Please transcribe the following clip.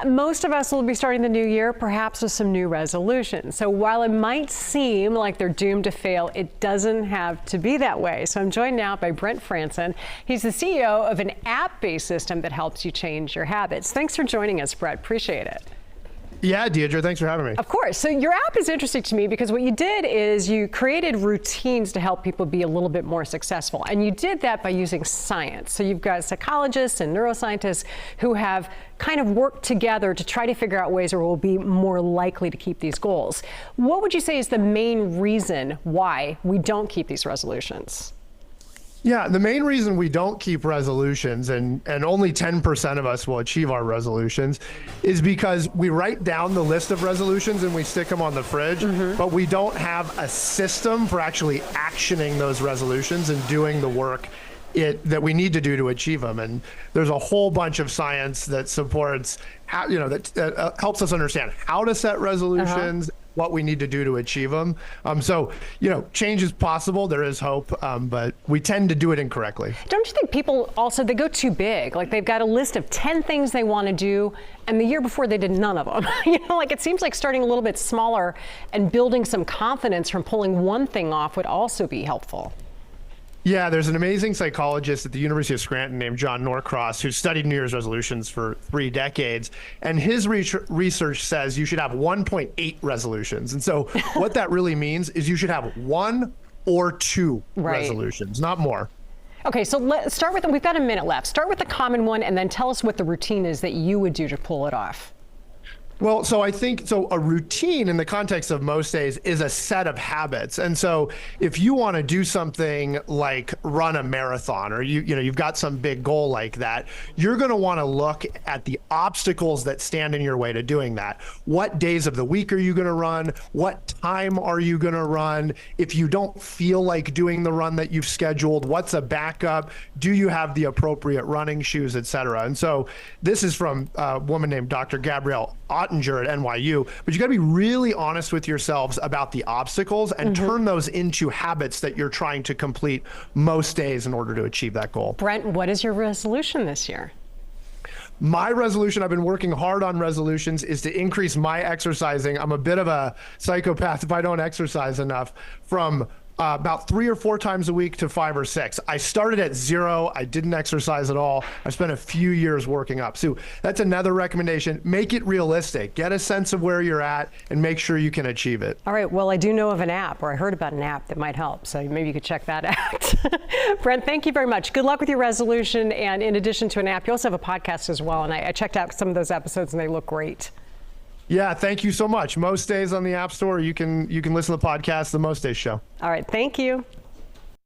most of us will be starting the new year perhaps with some new resolutions. So while it might seem like they're doomed to fail, it doesn't have to be that way. So I'm joined now by Brent Franson. He's the CEO of an app-based system that helps you change your habits. Thanks for joining us, Brett. Appreciate it. Yeah, Deirdre, thanks for having me. Of course. So your app is interesting to me because what you did is you created routines to help people be a little bit more successful. And you did that by using science. So you've got psychologists and neuroscientists who have kind of worked together to try to figure out ways where we'll be more likely to keep these goals. What would you say is the main reason why we don't keep these resolutions? Yeah, the main reason we don't keep resolutions, and only 10% of us will achieve our resolutions, is because we write down the list of resolutions and we stick them on the fridge, but we don't have a system for actually actioning those resolutions and doing the work that we need to do to achieve them. And there's a whole bunch of science that supports how, that helps us understand how to set resolutions, what we need to do to achieve them. So, change is possible. There is hope, but we tend to do it incorrectly. Don't you think people also, they go too big? Like they've got a list of 10 things they want to do, and the year before they did none of them. Like it seems like starting a little bit smaller and building some confidence from pulling one thing off would also be helpful. Yeah, there's an amazing psychologist at the University of Scranton named John Norcross who studied New Year's resolutions for 3 decades. And his research says you should have 1.8 resolutions. And so what that really means is you should have 1 or 2 resolutions, not more. Okay, so let's start with, we've got a minute left. Start with the common one and then tell us what the routine is that you would do to pull it off. Well, so I think, a routine in the context of most days is a set of habits. And so if you want to do something like run a marathon, or you've got some big goal like that, you're going to want to look at the obstacles that stand in your way to doing that. What days of the week are you going to run? What time are you going to run? If you don't feel like doing the run that you've scheduled, what's a backup? Do you have the appropriate running shoes, et cetera? And so this is from a woman named Dr. Gabrielle Ottinger at NYU, but you got to be really honest with yourselves about the obstacles and turn those into habits that you're trying to complete most days in order to achieve that goal. Brent, what is your resolution this year? My resolution, I've been working hard on resolutions, is to increase my exercising. I'm a bit of a psychopath if I don't exercise enough, from about 3 or 4 times a week to 5 or 6. I started at 0. I didn't exercise at all. I spent a few years working up. So that's another recommendation. Make it realistic. Get a sense of where you're at and make sure you can achieve it. All right. Well, I do know of an app, or I heard about an app that might help. So maybe you could check that out. Brent, thank you very much. Good luck with your resolution. And in addition to an app, you also have a podcast as well. And I checked out some of those episodes and they look great. Yeah, thank you so much. Most Days on the App Store. You can listen to the podcast, The Most Days Show. All right, thank you.